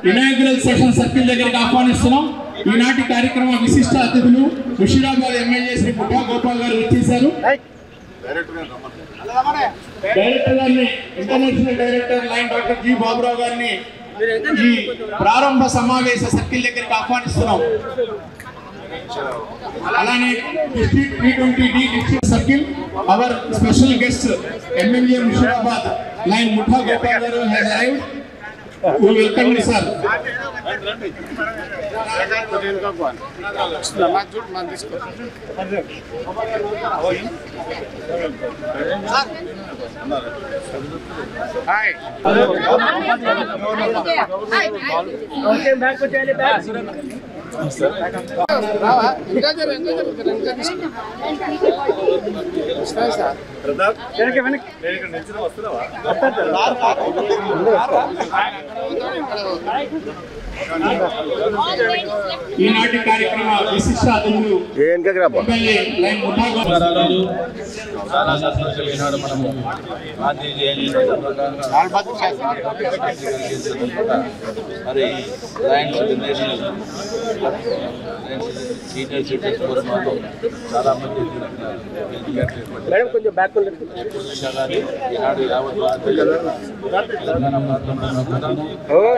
Inaugural session circle దగ్గరికి ఆహ్వానిస్తున్నాం. ఈనాటి కార్యక్రమ విశిష్ట అతిథులు ముషీరాబాద్ ఎమ్మెల్యే శ్రీ ముఠా గోపాల్ గారు వచ్చేశారు. డైరెక్టర్ గారిని, international director line doctor G Baburao గారిని ఈ ప్రారంభ సమావేశ సర్కిల్ దగ్గరికి ఆహ్వానిస్తున్నాం. అలానే district T20D district circle hour special guest MLA Musheerabad line ముఠా గోపాల్ గారు has arrived. We welcome you, sir. Hi. Okay, back to Charlie back. ఈనాటి కార్యక్రమ విశిష్ట అతిథులు మేడం కొంచెం బ్యాక్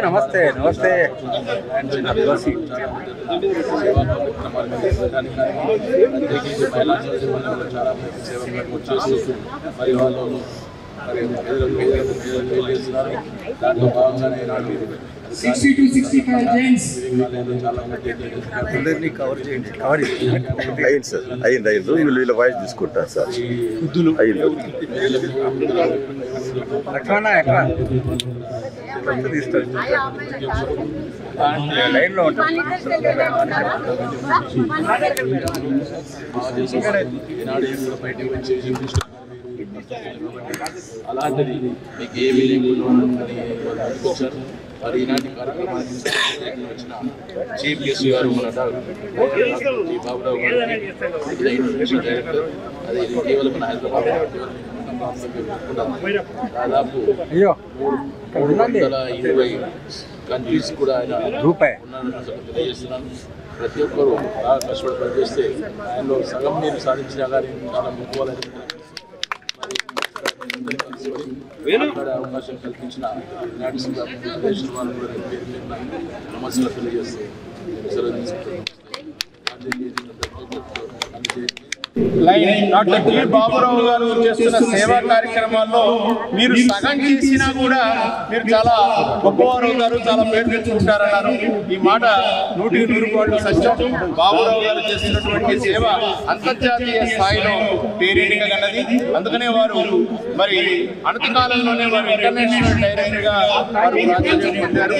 నమస్తే నమస్తే మరి వాళ్ళు దాంట్లో భాగంగానే 60 to 65 జెంట్స్ అందరినీ కవర్ చేయండి. కవర్ అయ్యింది సార్, అయ్యింది వీళ్ళ వాయిస్ తీసుకుంటారు సార్. అయ్యింది లైన్లో ఉంటాం. అలాంటిది మీకు ఏమీ లేకుండా వచ్చారు. మరి ఈనాటి కార్యక్రమానికి వచ్చిన చీఫ్ గెస్ట్ గారు మన బాబురావు గారు, ఇంటర్నేషనల్ డైరెక్టర్, అదే కేవలం మన హైదరాబాద్ దాదాపు 320 కంట్రీస్ కూడా ఆయన ఉన్నారని తెలియజేస్తున్నాను. ప్రతి ఒక్కరూ బాగా కష్టపడి పనిచేస్తే ఆయనలో సగం మీరు సాధించినా కానీ చాలా ముఖ్యమైన అవకాశం కల్పించిన ఈనాటి దేశం వాళ్ళు కూడా నమస్కారం తెలియజేస్తూ సెలవు తీసుకుంటున్నాను. డాక్టర్ జి బాబురావు గారు చేస్తున్న సేవా కార్యక్రమాల్లో మీరు సగం చేసినా కూడా మీరు చాలా గొప్పవారు అవుతారు, చాలా పేరు తెచ్చుకుంటారన్నారు. ఈ మాట 100% సత్యం. బాబురావు గారు చేస్తున్నటువంటి సేవ అంతర్జాతీయ స్థాయిలో పేరెన్నికగలది. అందుకనే వారు మరి అనతి కాలంలోనే వారు ఇంటర్నేషనల్ డైరెక్టర్ గా వారు ప్రాచుర్యం పొందారు.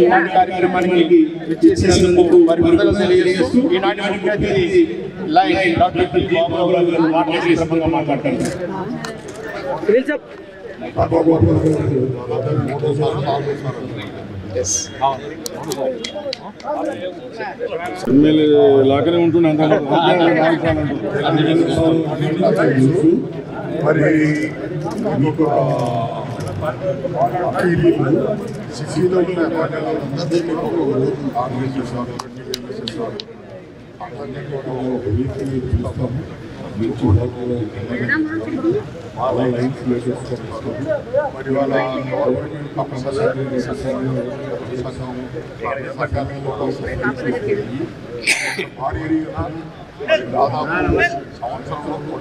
ఈనాటి కార్యక్రమానికి విచ్చేసినందుకు వారి వందలు తెలియజేస్తూ ఈనాటి ముఖ్య అతిథి లైన్ డాక్టర్ జి బాబురావు గారు మాట్లాడతారు. ఎమ్మెల్యే లాగానే ఉంటుండే మరి మీకు సిటీలో ఉన్న అందరినీ కాంగ్రెస్ చేస్తారు, అందరినీ కూడా మీరు చూడాలి. వాళ్ళ లైన్స్ మరి వాళ్ళ గవర్నమెంట్ దాదాపు సంవత్సరంలో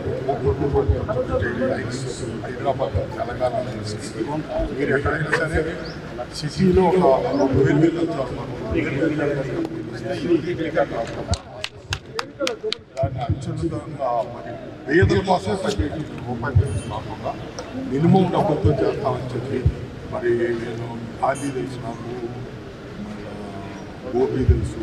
హైదరాబాద్ తెలంగాణ మీరు ఎక్కడైనా సరే సిటీలో ఒక 2000 దాన్ని అత్యున్నతంగా మరి పేదల కోసం రూపాయలు కాకుండా మినిమం డబ్బులతో చేస్తామని చెప్పి మరి నేను గాంధీ తెలుసు, నాకు గోపి తెలుసు,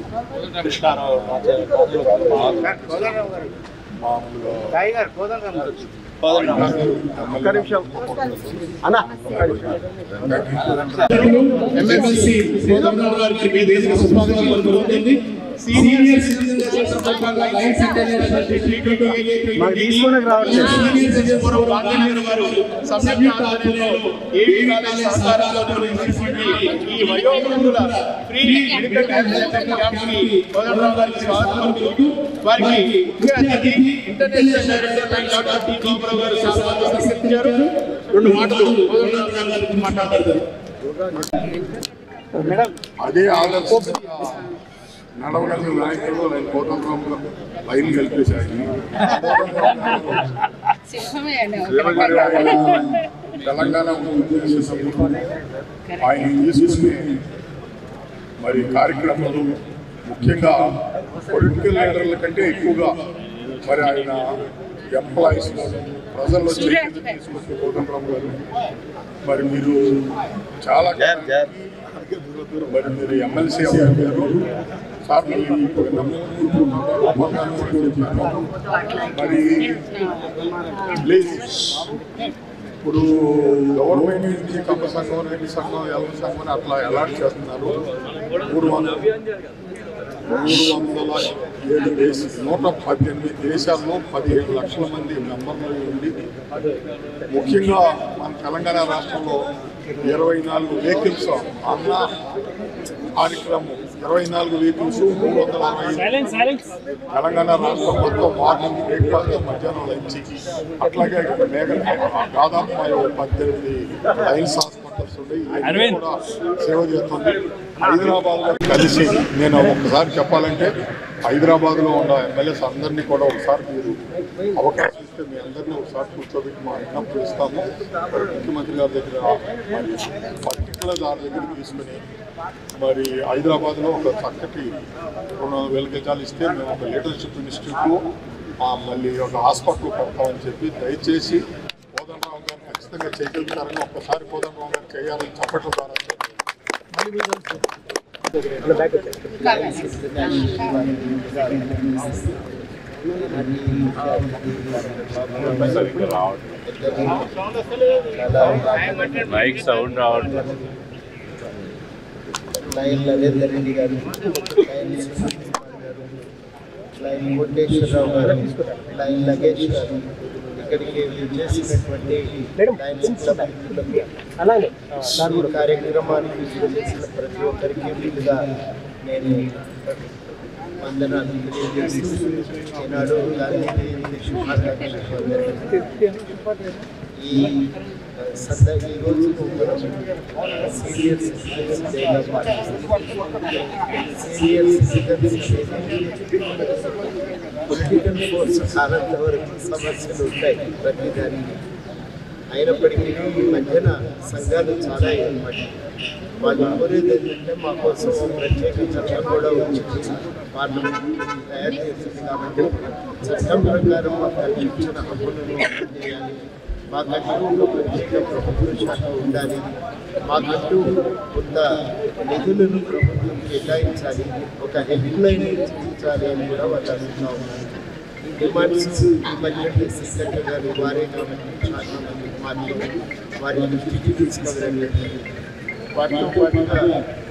ఎమ్మెల్సీ గారికి వేదిక స్వాగతం పలుకుతుంది. సీనియర్ సిటిజన్ సందర్భంగా లయన్స్ ఇంటర్నేషనల్ తీసుకునే రావట్లేదు. సీనియర్ సిటిజన్ ఫోరం గాంధీనగర్ వారు సంయుక్త ఆధ్వర్యంలో ఏపీ కాలేజ్ సహకారంలో ఈ వయోవృద్ధుల ఫ్రీ మెడికల్ హెల్త్ క్యాంప్ కి కోదండరావు గారికి స్వాగతం పలుకుతూ వారికి ముఖ్య అతిథి ఇంటర్నేషనల్ డైరెక్టర్ డాక్టర్ టి గోపరావు గారు స్వాగతించారు. 2 మాటలు కోదండరావు గారికి మాట్లాడతారు. అదే ఆదర్శంగా నడవగలిగిన నాయకులు కోదండరావు లైన్ కల్పించాయి. తెలంగాణ ఆయన తీసుకునే మరి కార్యక్రమాలు ముఖ్యంగా పొలిటికల్ లీడర్ల కంటే ఎక్కువగా మరి ఆయన ఎంప్లాయీస్ ప్రజల్లో తీసుకొచ్చే కోదండరావు గారు మరి మీరు చాలా మరి మీరు ఎమ్మెల్సీ అయ్యారు సార్. మరి ప్లీజ్ ఇప్పుడు గవర్నమెంట్ నుంచి కప్ప సంఘం, రెడ్డి సంఘం, ఎల్వ సంఘం అని అట్లా అలాట్ చేస్తున్నారు. 307 118 దేశాల్లో 15 లక్షల మంది మెంబర్లు ఉండి ముఖ్యంగా మన తెలంగాణ రాష్ట్రంలో 24 వెహికల్స్ అన్న కార్యక్రమం 24 వెహికల్స్ 360 తెలంగాణ రాష్ట్రం మొత్తం మార్నింగ్ బ్రేక్ఫాస్ట్, మధ్యాహ్నం లంచ్, అట్లాగే దాదాపు 18 లైన్స్ హాస్పిటల్స్ ఉన్నాయి కూడా సేవ చేస్తుంది. హైదరాబాద్లో కలిసి నేను ఒకసారి చెప్పాలంటే హైదరాబాద్లో ఉన్న ఎమ్మెల్యేస్ అందరినీ కూడా ఒకసారి మీరు అవకాశం ఇస్తే మీ అందరినీ ఒకసారి కూర్చోబెట్టి మా విజ్ఞప్తి ఇస్తాము. ముఖ్యమంత్రి గారి దగ్గర మరి పర్టికులర్ దాని దగ్గర తీసుకుని మరి హైదరాబాద్లో ఒక చక్కటి 200,000 గజాలు ఇస్తే మేము ఒక లీడర్షిప్ ఇన్స్టిట్యూట్ మళ్ళీ ఒక హాస్పిటల్ పెడతామని చెప్పి దయచేసి కోదండరావు గారు ఖచ్చితంగా చేయగలుగుతారని ఒక్కసారి కోదండరావు గారు చేయాలని చెప్పడం ద్వారా మైక్ సౌండ్ రావట్లేదు. లైన్ నరేందర్ రెడ్డి గారు, లైన్ కోటేశ్వరరావు గారు, లైన్ లగేష్ గారు, ఇక్కడికి చేసినటువంటి కార్యక్రమానికి చేసిన ప్రతి ఒక్కరికి వీలుగా నేను వందనాలు తెలియజేస్తూ ఈనాడు ఈ రోజు సీనియర్ సిటిజన్స్ డేగా సీనియర్ సిటిజన్స్ పొలిటికల్ ఫోర్స్ చాలా వరకు సమస్యలు ఉంటాయి ప్రతిదానికి. అయినప్పటికీ ఈ మధ్యన సంఘాలు చాలా ఏర్పడి వాళ్ళు కోరేది ఏంటంటే మా కోసం ప్రత్యేక చట్టం కూడా వచ్చింది, పార్లమెంట్ తయారు చేసింది. కాబట్టి చట్టం ప్రకారం మాకు కల్పించిన హక్కులను చేయాలి, మా కంటూ ప్రత్యేక ప్రభుత్వ శాఖ ఉండాలి, మాకంటూ కొంత నిధులను ప్రభుత్వం కేటాయించాలి, ఒక హెల్ప్ లైన్ చూపించాలి అని కూడా వాళ్ళు అడుగుతూ ఉన్నారు. ఈ డిమాండ్స్ ఈ మధ్య సెక్రటరీ గారు వారే కాబట్టి చాలా మంది వారి దృష్టికి తీసుకెళ్ళడం జరిగింది. వాటితో పాటుగా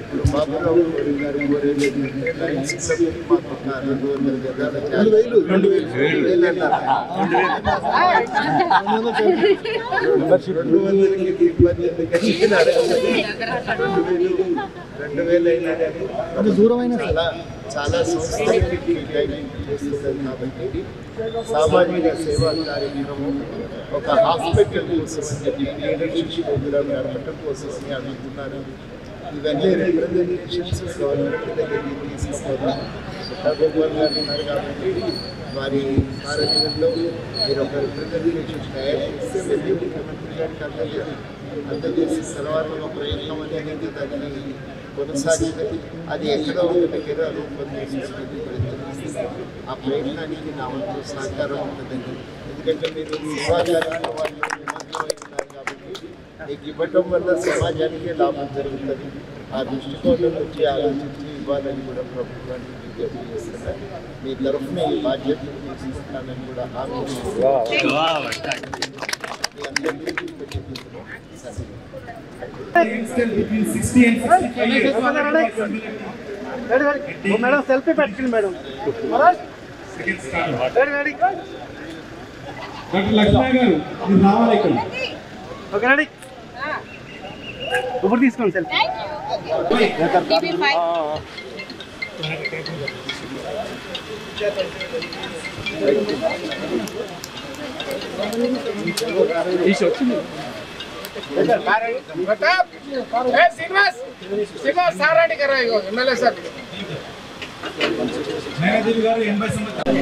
ఇప్పుడు బాబురావు గారు కోరేది ఏంటంటే లైన్స్ క్లబ్ మాకు ఒక 200 గజాల 2,000 అయినా కానీ దూరమైన చాలా సంస్థలకి చేస్తున్నారు. కాబట్టి సామాజిక సేవా కార్యక్రమం ఒక హాస్పిటల్ కోసం అని చెప్పి లీడర్షిప్ ప్రోగ్రామ్ నడపడం కోసం అని అడుగుతున్నారు. ఇవన్నీ రిప్రజెంటేషన్స్ గవర్నమెంట్ దగ్గరికి తీసుకుపోతాం. గోపాల్ గారు ఉన్నారు కాబట్టి వారి సారథ్యంలో మీరు ఒక రిప్రజెంటేషన్ తయారు చేస్తే వెళ్ళి ముఖ్యమంత్రి గారికి అందజేసిన తర్వాత ఒక ప్రయత్నం అనేది దాన్ని కొనసాగింది. అది ఎక్కడో ఒక దగ్గర రూపొందించడానికి ప్రయత్నిస్తుంది. ఆ ప్రయత్నానికి నా వంతు సహకారం ఉంటుందండి. ఎందుకంటే మీరు సమాజానికి వాళ్ళు నిమగ్నమై ఉన్నారు కాబట్టి మీకు ఇవ్వటం వల్ల సమాజానికే లాభం జరుగుతుంది. ఆ దృష్టికోణం నుంచి ఆలోచించి ఇవ్వాలని కూడా ప్రభుత్వానికి విజ్ఞప్తి చేస్తున్నారు. మీ తరఫున ఈ బాధ్యతను తీసుకుంటానని కూడా హామీ మీ అందరికీ between 60 and 65 years. Madam selfie పెట్టుకుని మేడం లక్ష్మణ గారు మీరు రావాలి ఇక్కడ. ఓకే రెడీ ఇప్పుడు తీసుకోండి సెల్ఫీ శ్రీనివాస్ సార్ రెడ్డి గారు ఎమ్మెల్యే సార్ మేఘదేవి గారు 80 సంవత్సరాలు.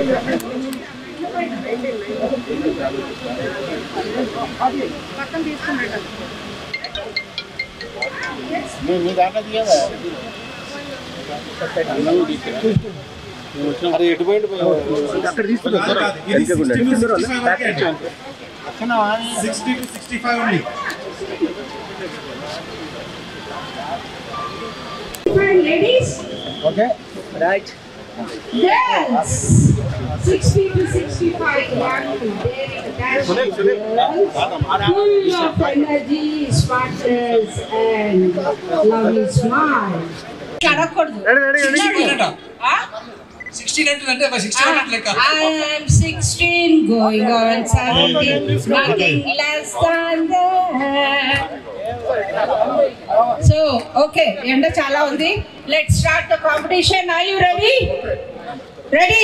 అక్కడ తీసుకుంటారు 60 to 65 only. Ladies, okay right girls, 60 to 65, full of energy, smartness, and lovely smile. I am 16, going on 17, nothing less than that. So, okay, enda chala undi. Let's start the competition. Are you ready? Ready?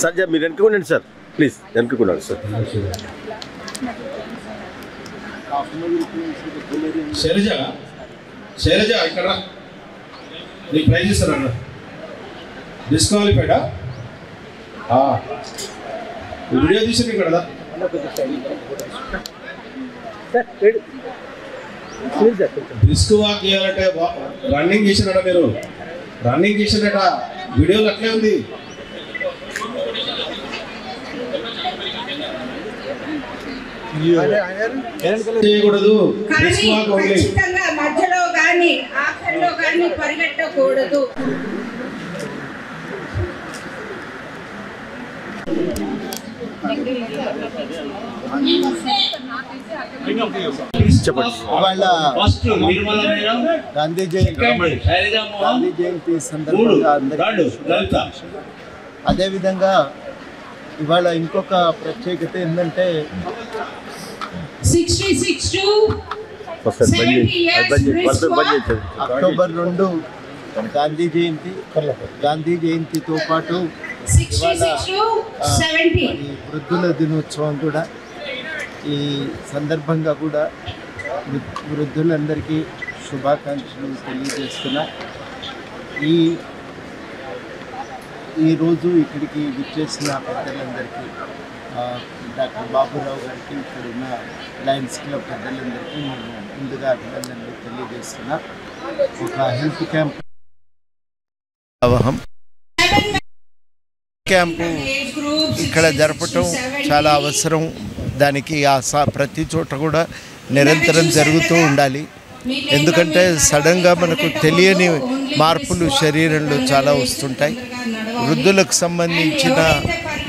Sir మీరు వెనుకుండండి sir, please వెనుకుండండి sir. Shailaja ఇక్కడ నీకు praise ఇస్తారన్న. డిస్క్వాలిఫైడా video తీసాను ఇక్కడ. Disc walk చేయాలంటే running చేసినట, మీరు running చేసినట, వీడియోలు అట్లే ఉంది. చేయకూడదు, డిస్క్ వాక్ ఓన్లీ. ఖచ్చితంగా మధ్యలో గాని ఆఖరిలో గాని పరిగెట్టకూడదు. ఇవాళ గాంధీ జయంతి సందర్భంగా అందరికీ అదేవిధంగా ఇవాళ ఇంకొక ప్రత్యేకత ఏంటంటే 66 to 70 years అక్టోబర్ 2 గాంధీ జయంతితో పాటు 66 to 70 ఈ వృద్ధుల దినోత్సవం కూడా ఈ సందర్భంగా కూడా వృద్ధులందరికీ శుభాకాంక్షలు తెలియజేస్తున్నా. ఈరోజు ఇక్కడికి విచ్చేసిన పెద్దలందరికీ, డాక్టర్ బాబురావు గారికి, ఇక్కడ ఉన్న లయన్స్ క్లబ్ పెద్దలందరికీ నేను ముందుగా అభినందనలు తెలియజేస్తున్నా. ఒక హెల్త్ క్యాంప్ ఇక్కడ జరపటం చాలా అవసరం. దానికి ప్రతి చోట కూడా నిరంతరం జరుగుతూ ఉండాలి. ఎందుకంటే సడన్గా మనకు తెలియని మార్పులు శరీరంలో చాలా వస్తుంటాయి. వృద్ధులకు సంబంధించిన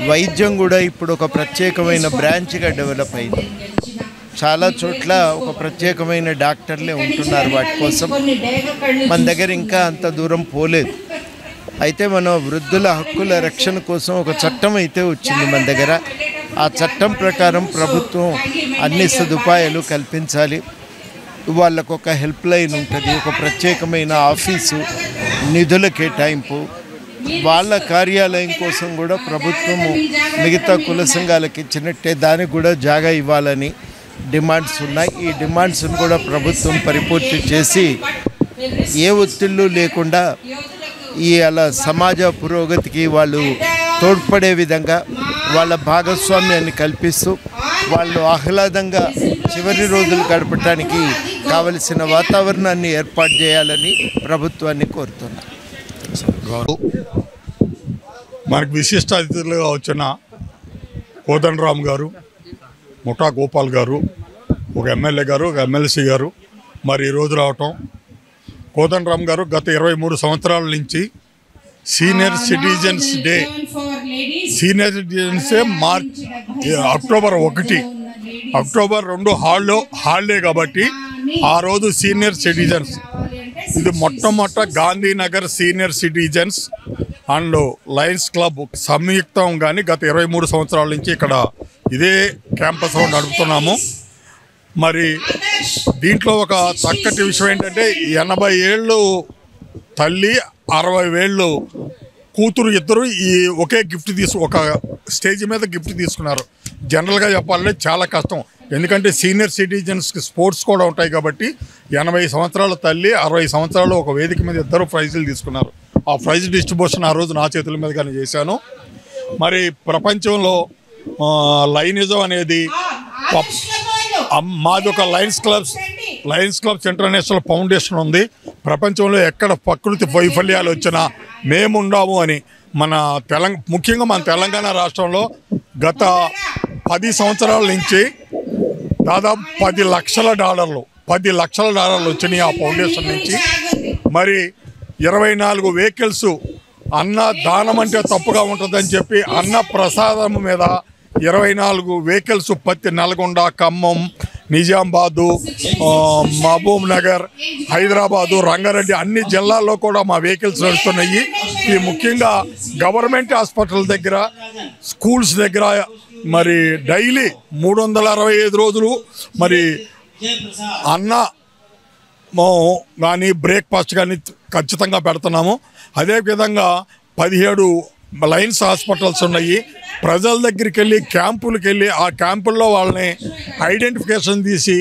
వైద్యం కూడా ఇప్పుడు ఒక ప్రత్యేకమైన బ్రాంచ్గా డెవలప్ అయింది. చాలా చోట్ల ఒక ప్రత్యేకమైన డాక్టర్లే ఉంటున్నారు వాటి కోసం. మన దగ్గర ఇంకా అంత దూరం పోలేదు. అయితే మన వృద్ధుల హక్కుల రక్షణ కోసం ఒక చట్టం అయితే వచ్చింది మన దగ్గర. ఆ చట్టం ప్రకారం ప్రభుత్వం అన్ని సదుపాయాలు కల్పించాలి. వాళ్ళకు ఒక హెల్ప్ లైన్ ఉంటుంది, ఒక ప్రత్యేకమైన ఆఫీసు, నిధుల కేటాయింపు, వాళ్ళ కార్యాలయం కోసం కూడా ప్రభుత్వము మిగతా కుల సంఘాలకు ఇచ్చినట్టే దానికి కూడా జాగా ఇవ్వాలని డిమాండ్స్ ఉన్నాయి. ఈ డిమాండ్స్ను కూడా ప్రభుత్వం పరిపూర్తి చేసి ఏ ఒత్తిళ్ళు లేకుండా అలా సమాజ పురోగతికి వాళ్ళు తోడ్పడే విధంగా వాళ్ళ భాగస్వామ్యాన్ని కల్పిస్తూ వాళ్ళు ఆహ్లాదంగా చివరి రోజులు గడపడానికి కావలసిన వాతావరణాన్ని ఏర్పాటు చేయాలని ప్రభుత్వాన్ని కోరుతున్నారు. మనకు విశిష్ట అతిథులుగా వచ్చిన కోదండరామ్ గారు, ముఠా గోపాల్ గారు, ఒక ఎమ్మెల్యే గారు, ఒక ఎమ్మెల్సీ గారు మరి ఈరోజు రావటం. కోదండరామ్ గారు గత 23 సంవత్సరాల నుంచి senior citizens day, senior citizens day October 1, October 2 holiday కాబట్టి ఆ రోజు సీనియర్ సిటిజన్స్ ఇది మొట్టమొదట Gandhinagar senior citizens and lions club సంయుక్తంగాని గత 23 సంవత్సరాల నుంచి ఇక్కడ ఇదే క్యాంపస్లో నడుపుతున్నాము. మరి దీంట్లో ఒక చక్కటి విషయం ఏంటంటే 80 ఏళ్ళు తల్లి 60 ఏళ్ళు కూతురు ఇద్దరు ఈ ఒకే గిఫ్ట్ ఒక స్టేజ్ మీద గిఫ్ట్ తీసుకున్నారు. జనరల్గా చెప్పాలంటే చాలా కష్టం, ఎందుకంటే సీనియర్ సిటిజన్స్కి స్పోర్ట్స్ కూడా ఉంటాయి కాబట్టి 80 సంవత్సరాల తల్లి 60 సంవత్సరాలు ఒక వేదిక మీద ఇద్దరు ప్రైజులు తీసుకున్నారు. ఆ ప్రైజ్ డిస్ట్రిబ్యూషన్ ఆ రోజు నా చేతుల మీదుగానే చేశాను. మరి ప్రపంచంలో లయనిజం అనేది మాది ఒక లయన్స్ క్లబ్స్ ఇంటర్నేషనల్ ఫౌండేషన్ ఉంది. ప్రపంచంలో ఎక్కడ ప్రకృతి వైఫల్యాలు వచ్చినా మేముండాము అని ముఖ్యంగా మన తెలంగాణ రాష్ట్రంలో గత 10 సంవత్సరాల నుంచి దాదాపు $10 లక్షల వచ్చినాయి ఆ ఫౌండేషన్ నుంచి. మరి 24 వెహికల్స్ అన్న దానం అంటే తప్పుగా ఉంటుందని చెప్పి అన్న ప్రసాదం మీద 24 వెహికల్స్ ప్రతి నల్గొండ, ఖమ్మం, నిజామాబాదు, మహబూబ్ నగర్, హైదరాబాదు, రంగారెడ్డి అన్ని జిల్లాల్లో కూడా మా వెహికల్స్ నడుస్తున్నాయి. ఇవి ముఖ్యంగా గవర్నమెంట్ హాస్పిటల్ దగ్గర, స్కూల్స్ దగ్గర మరి డైలీ 365 రోజులు మరి అన్న కానీ బ్రేక్ఫాస్ట్ కానీ ఖచ్చితంగా పెడుతున్నాము. అదేవిధంగా 17 లయన్స్ హాస్పిటల్స్ ఉన్నాయి. ప్రజల దగ్గరికి వెళ్ళి క్యాంపులకు వెళ్ళి ఆ క్యాంపుల్లో వాళ్ళని ఐడెంటిఫికేషన్ తీసి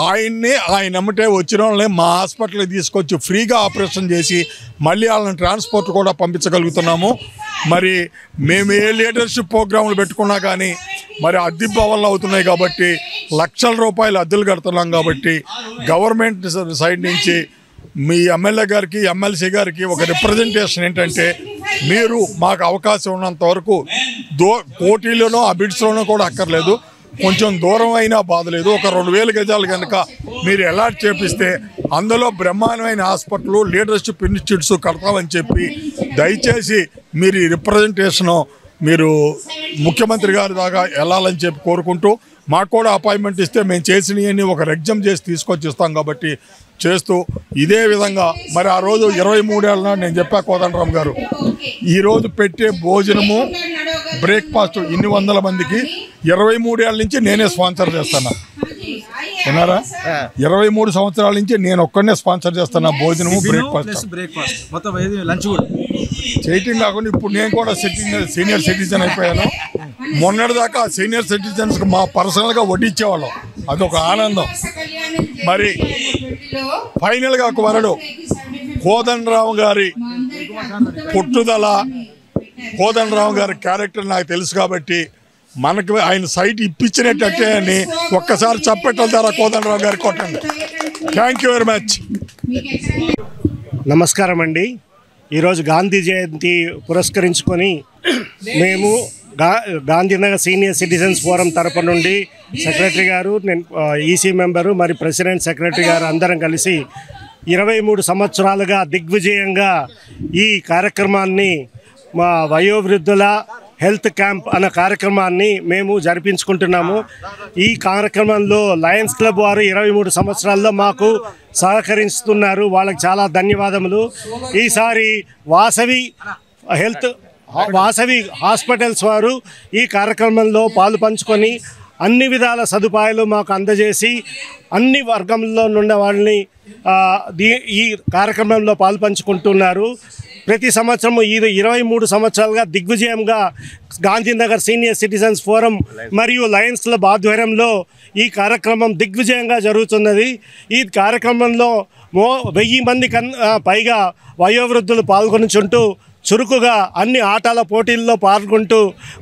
ఆయన ఎమ్మటే వచ్చిన వాళ్ళని మా హాస్పిటల్కి తీసుకొచ్చి ఫ్రీగా ఆపరేషన్ చేసి మళ్ళీ వాళ్ళని ట్రాన్స్పోర్ట్ కూడా పంపించగలుగుతున్నాము. మరి మేము ఏ లీడర్షిప్ ప్రోగ్రాములు పెట్టుకున్నా కానీ మరి అద్దె భవన్లు అవుతున్నాయి కాబట్టి లక్షల రూపాయలు అద్దెలు కడుతున్నాం కాబట్టి గవర్నమెంట్ సైడ్ నుంచి మీ ఎమ్మెల్యే గారికి, ఎమ్మెల్సీ గారికి ఒక రిప్రజెంటేషన్ ఏంటంటే మీరు మాకు అవకాశం ఉన్నంత వరకు కోటిలోనో అబిడ్స్లోనో కూడా అక్కర్లేదు, కొంచెం దూరం అయినా బాధలేదు, ఒక 2000 గజాలు కనుక మీరు అలాట్ చేపిస్తే అందులో బ్రహ్మాండమైన హాస్పిటల్, లీడర్షిప్ ఇన్స్టిట్యూట్స్ కడతామని చెప్పి దయచేసి మీరు ఈ రిప్రజెంటేషను మీరు ముఖ్యమంత్రి గారి దాకా వెళ్ళాలని చెప్పి కోరుకుంటూ మాకు కూడా అపాయింట్మెంట్ ఇస్తే మేము చేసినవన్నీ ఒక రెగ్జమ్ చేసి తీసుకొచ్చి ఇస్తాం కాబట్టి చేస్తూ ఇదే విధంగా మరి ఆ రోజు 23 ఏళ్ళ నేను చెప్పా కోదండరామ్ గారు ఈరోజు పెట్టే భోజనము బ్రేక్ఫాస్ట్ ఇన్ని వందల మందికి 23 ఏళ్ళ నుంచి నేనే స్పాన్సర్ చేస్తాను. విన్నారా? 23 సంవత్సరాల నుంచి నేను ఒక్కడనే స్పాన్సర్ చేస్తాను భోజనము బ్రేక్ఫాస్ట్ మొత్తం లంచ్ కూడా చేయటం కాకుండా ఇప్పుడు నేను కూడా సీనియర్ సిటిజన్ అయిపోయాను. మొన్నటిదాకా సీనియర్ సిటిజన్స్కి మా పర్సనల్గా వడ్డించేవాళ్ళం, అదొక ఆనందం. మరి ఫైనల్గా ఒక వరడు కోదండరామ్ గారి పుట్టుదల, కోదండరామ్ గారి క్యారెక్టర్ నాకు తెలుసు కాబట్టి మనకి ఆయన సైట్ ఇప్పించినట్టే అని ఒక్కసారి చప్పట్ల ద్వారా కోదండరామ్ గారికి కొట్టండి. Thank you very much. నమస్కారం అండి. ఈరోజు గాంధీ జయంతి పురస్కరించుకొని మేము గాంధీనగర్ సీనియర్ సిటిజన్స్ ఫోరం తరపు నుండి సెక్రటరీ గారు, నేను ఈసీ మెంబరు, మరి ప్రెసిడెంట్, సెక్రటరీ గారు అందరం కలిసి 23 సంవత్సరాలుగా దిగ్విజయంగా ఈ కార్యక్రమాన్ని మా వయోవృద్ధుల హెల్త్ క్యాంప్ అనే కార్యక్రమాన్ని మేము జరిపించుకుంటున్నాము. ఈ కార్యక్రమంలో లయన్స్ క్లబ్ వారు 23 సంవత్సరాల్లో మాకు సహకరిస్తున్నారు, వాళ్ళకి చాలా ధన్యవాదములు. ఈసారి వాసవి హాస్పిటల్స్ వారు ఈ కార్యక్రమంలో పాలు పంచుకొని అన్ని విధాల సదుపాయాలు మాకు అందజేసి అన్ని వర్గంలో ఉన్న వాళ్ళని ఈ కార్యక్రమంలో పాలు పంచుకుంటున్నారు. ప్రతి సంవత్సరం ఇది 23 సంవత్సరాలుగా దిగ్విజయంగా గాంధీనగర్ సీనియర్ సిటిజన్స్ ఫోరం మరియు లయన్స్ క్లబ్ ఆధ్వర్యంలో ఈ కార్యక్రమం దిగ్విజయంగా జరుగుతున్నది. ఈ కార్యక్రమంలో 1000 మంది పైగా వయోవృద్ధులు పాల్గొనుచుంటూ చురుకుగా అన్ని ఆటల పోటీల్లో పాల్గొంటూ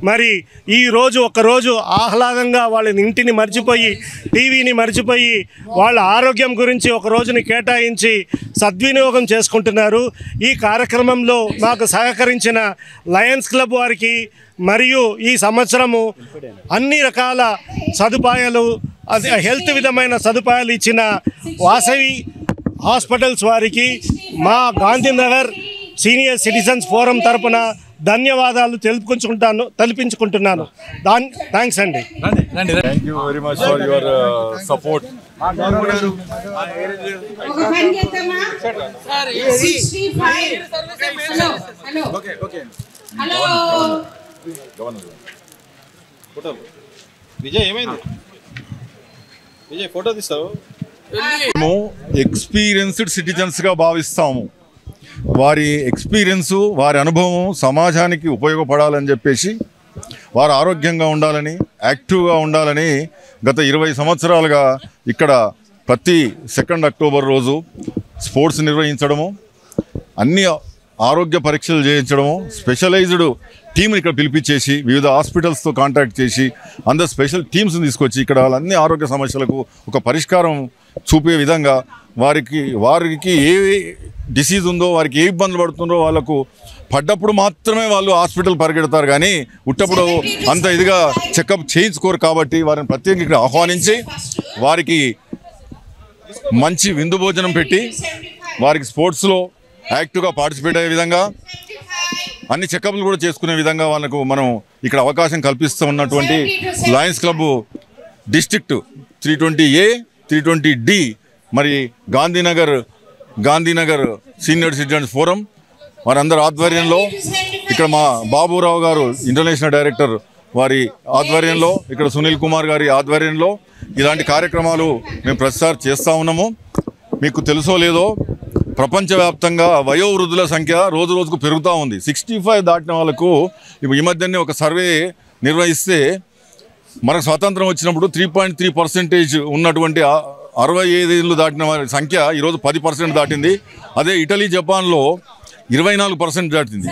మరి ఈరోజు ఒకరోజు ఆహ్లాదంగా వాళ్ళ ఇంటిని మర్చిపోయి, టీవీని మర్చిపోయి వాళ్ళ ఆరోగ్యం గురించి ఒక రోజుని కేటాయించి సద్వినియోగం చేసుకుంటున్నారు. ఈ కార్యక్రమంలో మాకు సహకరించిన లయన్స్ క్లబ్ వారికి మరియు ఈ సంవత్సరము అన్ని రకాల సదుపాయాలు, హెల్త్ విధమైన సదుపాయాలు ఇచ్చిన వాసవి హాస్పిటల్స్ వారికి మా గాంధీనగర్ సీనియర్ సిటిజన్స్ ఫోరం తరపున ధన్యవాదాలు తలపించుకుంటున్నాను. థ్యాంక్స్ అండి. Thank you very much for your support. Vijay ఏమైంది? విజయ్ ఫోటో తీస్తావు? మేము ఎక్స్పీరియన్స్డ్ సిటిజన్స్గా భావిస్తాము. వారి ఎక్స్పీరియన్సు, వారి అనుభవం సమాజానికి ఉపయోగపడాలని చెప్పేసి, వారు ఆరోగ్యంగా ఉండాలని, యాక్టివ్గా ఉండాలని గత 20 సంవత్సరాలుగా ఇక్కడ ప్రతి 2 అక్టోబర్ రోజు స్పోర్ట్స్ నిర్వహించడము, అన్ని ఆరోగ్య పరీక్షలు చేయించడము, స్పెషలైజ్డ్ టీంని ఇక్కడ పిలిపించేసి వివిధ హాస్పిటల్స్తో కాంటాక్ట్ చేసి అందరు స్పెషల్ టీమ్స్ని తీసుకొచ్చి ఇక్కడ వాళ్ళన్ని ఆరోగ్య సమస్యలకు ఒక పరిష్కారం చూపే విధంగా వారికి ఏ డిసీజ్ ఉందో, వారికి ఏ ఇబ్బందులు పడుతుందో వాళ్ళకు పడ్డప్పుడు మాత్రమే వాళ్ళు హాస్పిటల్ పరిగెడతారు, కానీ ఉట్టప్పుడు అంత ఇదిగా చెకప్ చేయించుకోరు. కాబట్టి వారిని ప్రత్యేకంగా ఇక్కడ ఆహ్వానించి వారికి మంచి విందు భోజనం పెట్టి వారికి స్పోర్ట్స్లో యాక్టివ్గా పార్టిసిపేట్ అయ్యే విధంగా అన్ని చెకప్లు కూడా చేసుకునే విధంగా వాళ్ళకు మనం ఇక్కడ అవకాశం కల్పిస్తూ ఉన్నటువంటి Lions club district 320A 320D మరి గాంధీనగర్ సీనియర్ సిటిజన్స్ ఫోరం వారందరి ఆధ్వర్యంలో ఇక్కడ మా బాబురావు గారు ఇంటర్నేషనల్ డైరెక్టర్ వారి ఆధ్వర్యంలో, ఇక్కడ సునీల్ కుమార్ గారి ఆధ్వర్యంలో ఇలాంటి కార్యక్రమాలు మేము ప్రతిసారి చేస్తూ ఉన్నాము. మీకు తెలుసో లేదో ప్రపంచవ్యాప్తంగా వయోవృద్ధుల సంఖ్య రోజు రోజుకు పెరుగుతూ ఉంది. 65 దాటిన వాళ్ళకు ఇప్పుడు ఈ మధ్యనే ఒక సర్వే నిర్వహిస్తే మనకు స్వాతంత్రం వచ్చినప్పుడు 3.3% ఉన్నటువంటి 65 ఏళ్ళు దాటిన వారి సంఖ్య ఈరోజు 10% దాటింది. అదే ఇటలీ, జపాన్లో 24% దాటింది.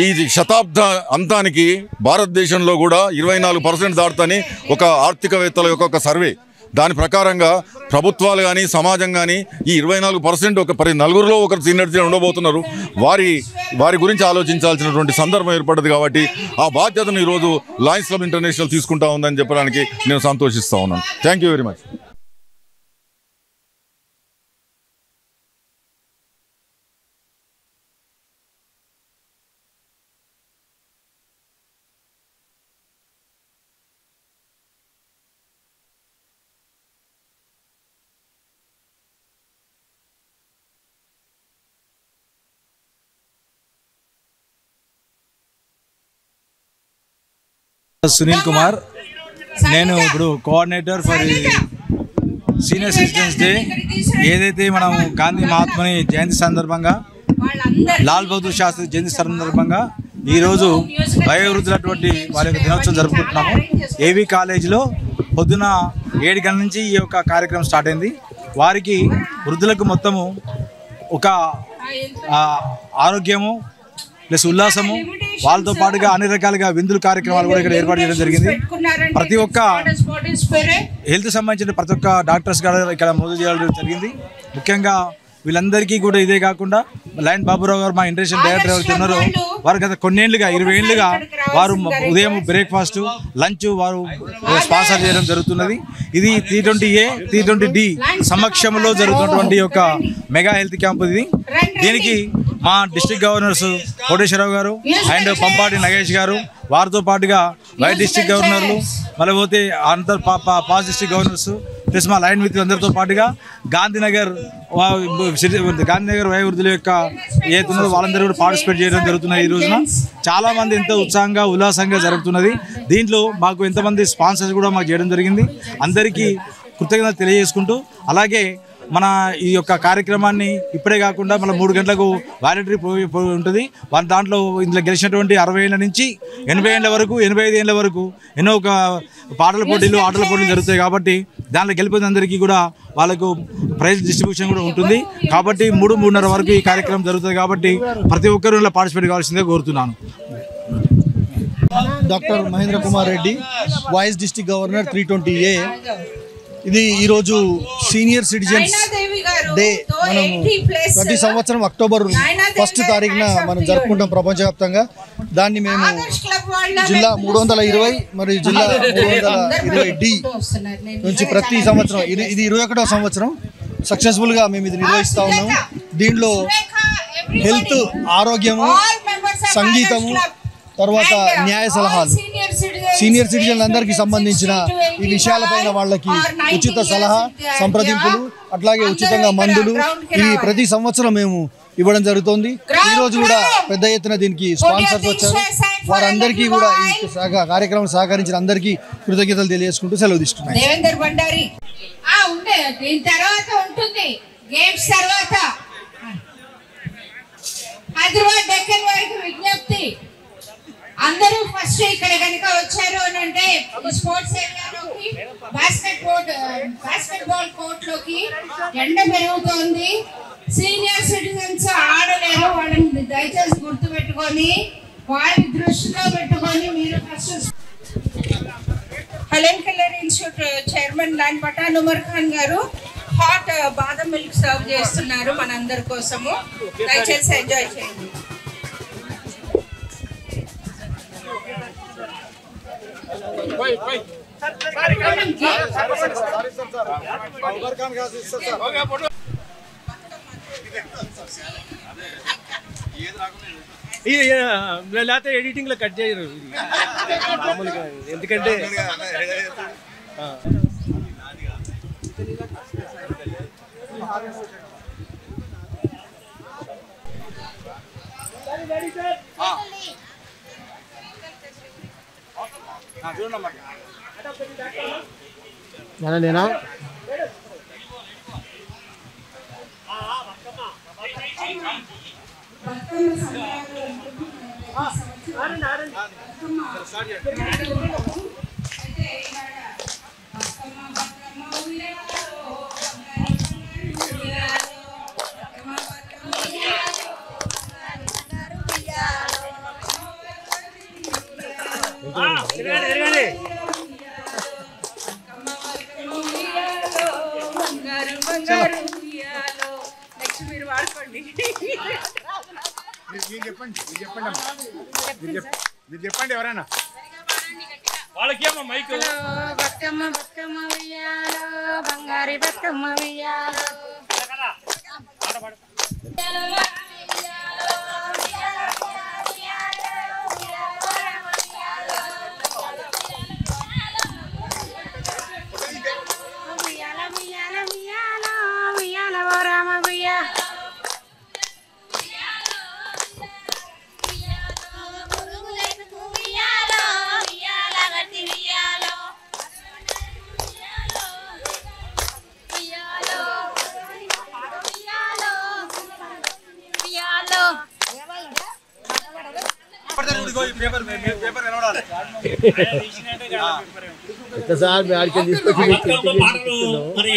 ఈ శతాబ్ద అంతానికి భారతదేశంలో కూడా 24% దాటుతని ఒక ఆర్థికవేత్తల యొక్క ఒక సర్వే. దాని ప్రకారంగా ప్రభుత్వాలు కానీ సమాజం కానీ ఈ 24% ఒక 4 ఒకరు సీనియర్ సిటిజన్ ఉండబోతున్నారు. వారి గురించి ఆలోచించాల్సినటువంటి సందర్భం ఏర్పడ్డది. కాబట్టి ఆ బాధ్యతను ఈరోజు లయన్స్ క్లబ్ ఇంటర్నేషనల్ తీసుకుంటా ఉందని చెప్పడానికి నేను సంతోషిస్తూ ఉన్నాను. Thank you very much. Sunil Kumar, నేను ఇప్పుడు coordinator for senior citizens day. ఏదైతే మనం గాంధీ మహాత్ముని జయంతి సందర్భంగా, లాల్ బహదూర్ శాస్త్రి జయంతి సందర్భంగా ఈరోజు వయోవృద్ధులటువంటి వారి యొక్క దినోత్సవం జరుపుకుంటున్నాము. ఏవీ కాలేజీలో పొద్దున 7 గంటల నుంచి ఈ యొక్క కార్యక్రమం స్టార్ట్ అయింది. వారికి వృద్ధులకు మొత్తము ఒక ఆరోగ్యము ప్లస్ ఉల్లాసము, వాళ్ళతో పాటుగా అన్ని రకాలుగా విందులు కార్యక్రమాలు కూడా ఇక్కడ ఏర్పాటు చేయడం జరిగింది. ప్రతి ఒక్క హెల్త్ సంబంధించిన ప్రతి ఒక్క డాక్టర్స్ కూడా ఇక్కడ మోదీ చేయడం జరిగింది. ముఖ్యంగా వీళ్ళందరికీ కూడా ఇదే కాకుండా లయన్ బాబురావు గారు మా ఇంటర్నేషనల్ డైరెక్టర్ ఎవరైతే ఉన్నారో వారు గత కొన్నేళ్లుగా 20 ఏళ్ళుగా వారు ఉదయం బ్రేక్ఫాస్ట్, లంచ్ వారు స్పాన్సర్ చేయడం జరుగుతున్నది. ఇది 320A 320D సమక్షంలో జరుగుతున్నటువంటి ఒక మెగా హెల్త్ క్యాంప్ ఇది. దీనికి మా డిస్ట్రిక్ట్ గవర్నర్స్ కోటేశ్వరరావు గారు అండ్ పంపాటి నగేష్ గారు, వారితో పాటుగా వైట్ డిస్ట్రిక్ట్ గవర్నర్లు, మళ్ళీ పోతే పాస్ డిస్ట్రిక్ట్ గవర్నర్స్ ప్లస్ మా లైన్ మిత్రులందరితో పాటుగా గాంధీనగర్ వయోవృద్ధుల యొక్క ఏతున్నదో వాళ్ళందరూ కూడా పార్టిసిపేట్ చేయడం జరుగుతున్నది. ఈ రోజున చాలామంది ఎంతో ఉత్సాహంగా ఉల్లాసంగా జరుగుతున్నది. దీంట్లో మాకు ఎంతమంది స్పాన్సర్స్ కూడా మాకు చేయడం జరిగింది. అందరికీ కృతజ్ఞత తెలియజేసుకుంటూ, అలాగే మన ఈ యొక్క కార్యక్రమాన్ని ఇప్పుడే కాకుండా మన 3 గంటలకు వాలంటరీ ఉంటుంది. దాంట్లో ఇందులో గెలిచినటువంటి 60 ఏళ్ళ నుంచి 80 ఏళ్ళ వరకు, 85 ఏళ్ళ వరకు ఎన్నో ఒక పాటల పోటీలు, ఆటల పోటీలు జరుగుతాయి. కాబట్టి దాంట్లో గెలిపిన అందరికీ కూడా వాళ్ళకు ప్రైజ్ డిస్ట్రిబ్యూషన్ కూడా ఉంటుంది. కాబట్టి 3-3:30 వరకు ఈ కార్యక్రమం జరుగుతుంది. కాబట్టి ప్రతి ఒక్కరూ ఇలా పార్టిసిపేట్ కావాల్సిందిగా కోరుతున్నాను. Doctor Mahendra Kumar Reddy, vice district governor 320A. ఇది ఈరోజు సీనియర్ సిటిజన్స్ డే. మనం ప్రతి సంవత్సరం అక్టోబర్ 1 తారీఖున మనం జరుపుకుంటాం ప్రపంచవ్యాప్తంగా. దాన్ని మేము జిల్లా 320 మరియు జిల్లా 320D నుంచి ప్రతి సంవత్సరం, ఇది 21వ సంవత్సరం సక్సెస్ఫుల్గా మేము ఇది నిర్వహిస్తూ ఉన్నాము. దీంట్లో హెల్త్, ఆరోగ్యము సంగీతము, తర్వాత న్యాయ సలహాలు, సీనియర్ సిటిజన్లందరికీ సంబంధించిన ఈ విషయాలపైన వాళ్ళకి ఉచిత సలహా సంప్రదింపులు, అట్లాగే ఉచితంగా మందులు ఇవి ప్రతి సంవత్సరం మేము ఇవ్వడం జరుగుతుంది. ఈరోజు కూడా పెద్ద ఎత్తున దీనికి స్పాన్సర్స్ వచ్చారు. వారందరికీ కూడా ఈ కార్యక్రమం సహకరించిన అందరికీ కృతజ్ఞతలు తెలియజేసుకుంటూ సెలవు తీసుకున్నాను. దేవేందర్ భండారి దీని తర్వాత ఉంటుంది గేమ్స్ తర్వాత హైదరాబాద్ డెక్కన్ వారికి విజ్ఞప్తి, అందరూ ఫస్ట్ ఇక్కడ కనుక వచ్చారు అని అంటే స్పోర్ట్స్ ఏరియాలోకి బాస్కెట్బాల్ కోర్ట్ లోకి ఎండ పెరుగుతోంది. సీనియర్ సిటిజన్స్ ఆడలేరు, వాళ్ళని దయచేసి గుర్తు పెట్టుకొని వారి దృష్టిలో పెట్టుకొని మీరు first Helen Keller institute chairman లాన్ పఠాన్ ఉమర్ ఖాన్ గారు హాట్ బాదం మిల్క్ సర్వ్ చేస్తున్నారు మనందరి కోసము. దయచేసి ఎంజాయ్ చేయండి. లేకపోతే ఎడిటింగ్ లో కట్ చేయరు మామూలుగా, ఎందుకంటే నేనా మీరు వాడుకోండి. చెప్పండి ఎవరైనా వాళ్ళకేమో మైక్. బతుకమ్మ బతుకమ్మ ఉయ్యాలో బంగారి బతుకమ్మ ఉయ్యాలో మరి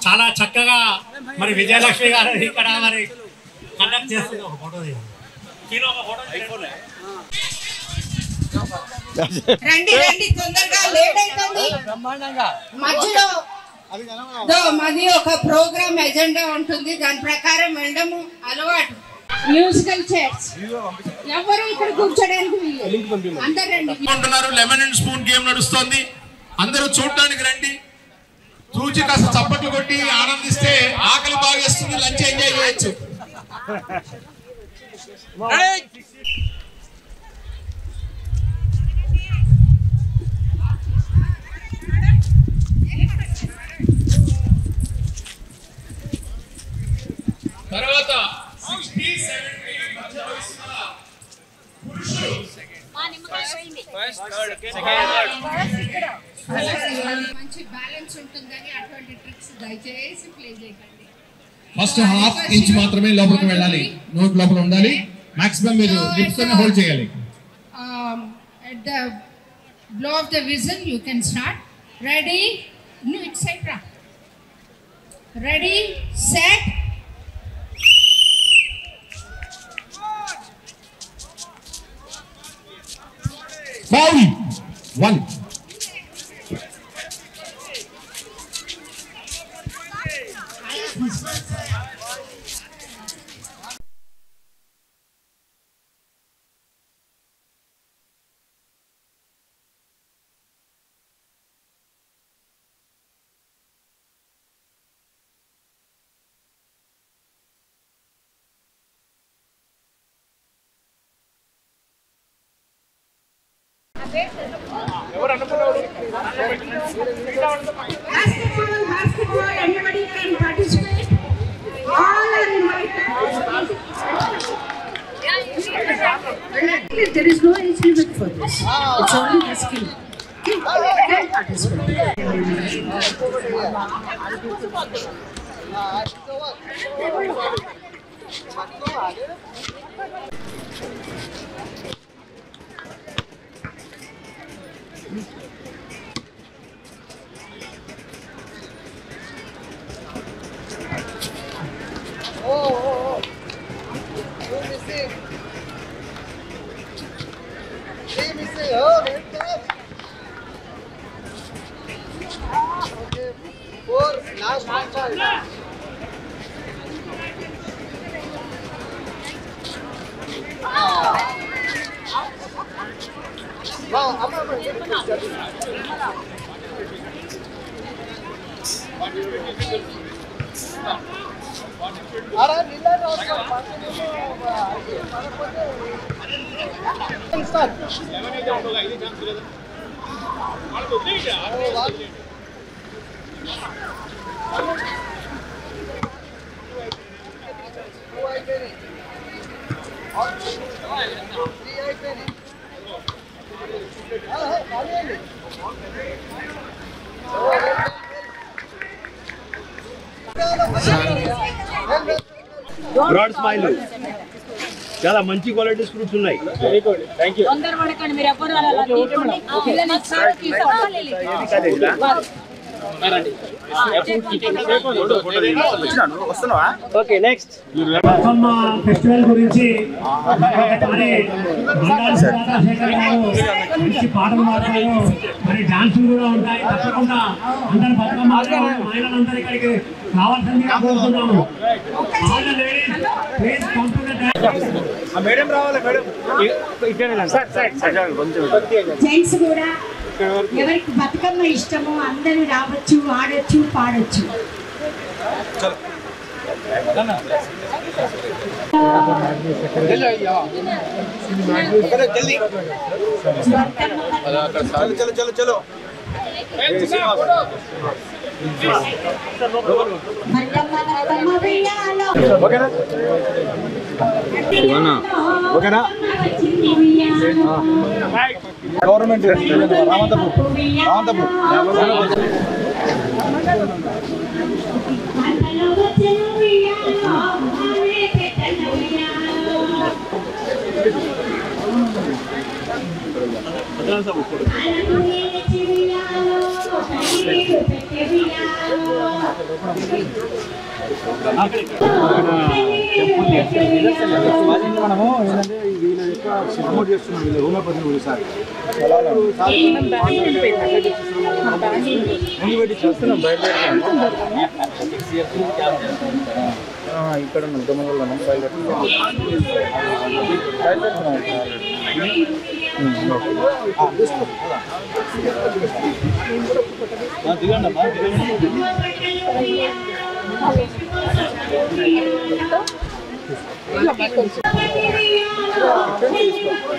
చాలా చక్కగా మరి విజయలక్ష్మి గారు ఇక్కడ మరి కండక్ట్ చేస్తుంది. ఒక ఫోటో రండి రండి తొందరగా, లేట్ అవుతుంది. మధ్యలో మాది ఒక ప్రోగ్రామ్ ఎజెండా ఉంటుంది, దాని ప్రకారం వెళ్ళడము అలవాటు. మ్యూజికల్ చైర్స్ ఎవరు ఇక్కడ కూర్చోడానికి అందరు రండి. లెమన్ అండ్ స్పూన్ గేమ్ నడుస్తోంది, అందరూ చూడటానికి రండి. చూచి కాస్త చప్పట్లు కొట్టి ఆనందిస్తే ఆకలి బాగేస్తుంది, లంచ్ ఎంజాయ్ చేయొచ్చు. తర్వాత మంచి బ్యాలెన్స్ ఉంటుందని అటువంటి ట్రిక్స్ దయచేసి ప్లే చేయకండి. ఫస్ట్ హాఫ్ ఇంచ్ మాత్రమే లోపలికి వెళ్ళాలి, నోట్ లోపల ఉండాలి. మాక్సిమం మీరు లిప్స్ తో హోల్డ్ చేయాలి. At the blow of the whistle you can start. Ready? No, etc. Ready, set. Foul. 1. Basketball, anybody can participate. All are invited. There is no age limit for this. It's only the skill. Okay, can participate. Broad smile చాలా మంచి qualities fruits ఉన్నాయి. Very good, thank you. తొందరపడకండి మీరు ఎవ్వరు అలా తీసుకోండి. పిల్లల్ని sir తీసుకోవాలి. ఓకే నెక్స్ట్ ఫెస్టివల్ గురించి మంచి పాటలు పాడతారు, మరి డాన్సులు కూడా ఉంటాయి. తప్పకుండా అందరు బతుకమ్మ మహిళలందరూ ఇక్కడికి రావాల్సిందిగా కోరుతున్నాము. All the ladies please come to the madam రావాలి. మేడం జెంట్స్ కూడా ఎవరికి బతుకమ్మ ఇష్టమో అందరూ రావచ్చు, ఆడొచ్చు, పాడొచ్చు. చలో ఓకేనా? గవర్నమెంట్ రామంతపూర్ మనము ఏంటంటే వీళ్ళు ఎక్కువ ప్రమోట్ చేస్తున్నాం. వీళ్ళు హోమియోపతి గురించి సార్ చూస్తున్నాం. ఇక్కడ దొంగలో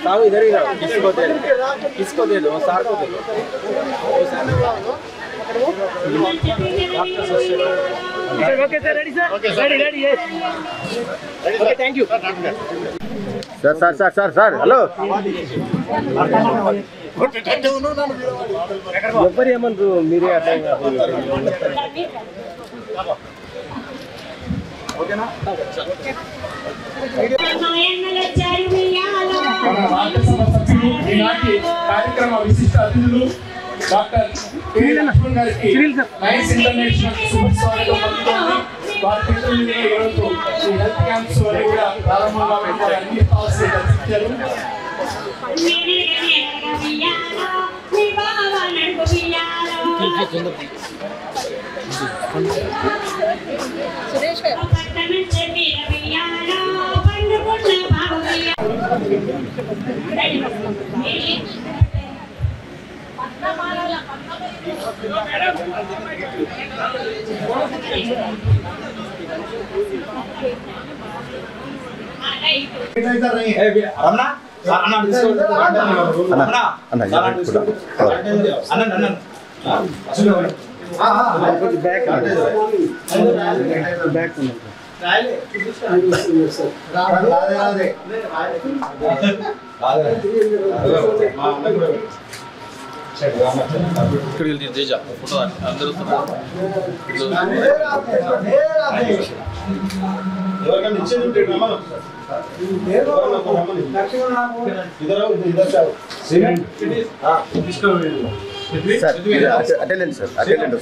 साहब इधर ही रहो, किसको दे दो सार को दे दो. Okay sir, ready sir? Okay ready yes. Okay thank you sir. Hello ఎవరు ఏమన్నారు మీరే ఓకేనా? ఈనాటి కార్యక్రమ విశిష్ట అతిథులు డాక్టర్ కె లక్ష్మణ్ గారికి నైస్ ఇంటర్నేషనల్ సూపర్ స్వాగతం పలుకుతోంది. వారి చేతుల మీదుగా ఈరోజు ఈ హెల్త్ క్యాంప్స్ వరకు కూడా ప్రారంభంగా పెట్టారు. అన్ని హాల్స్ దర్శించారు. Ramana attendant sir attendant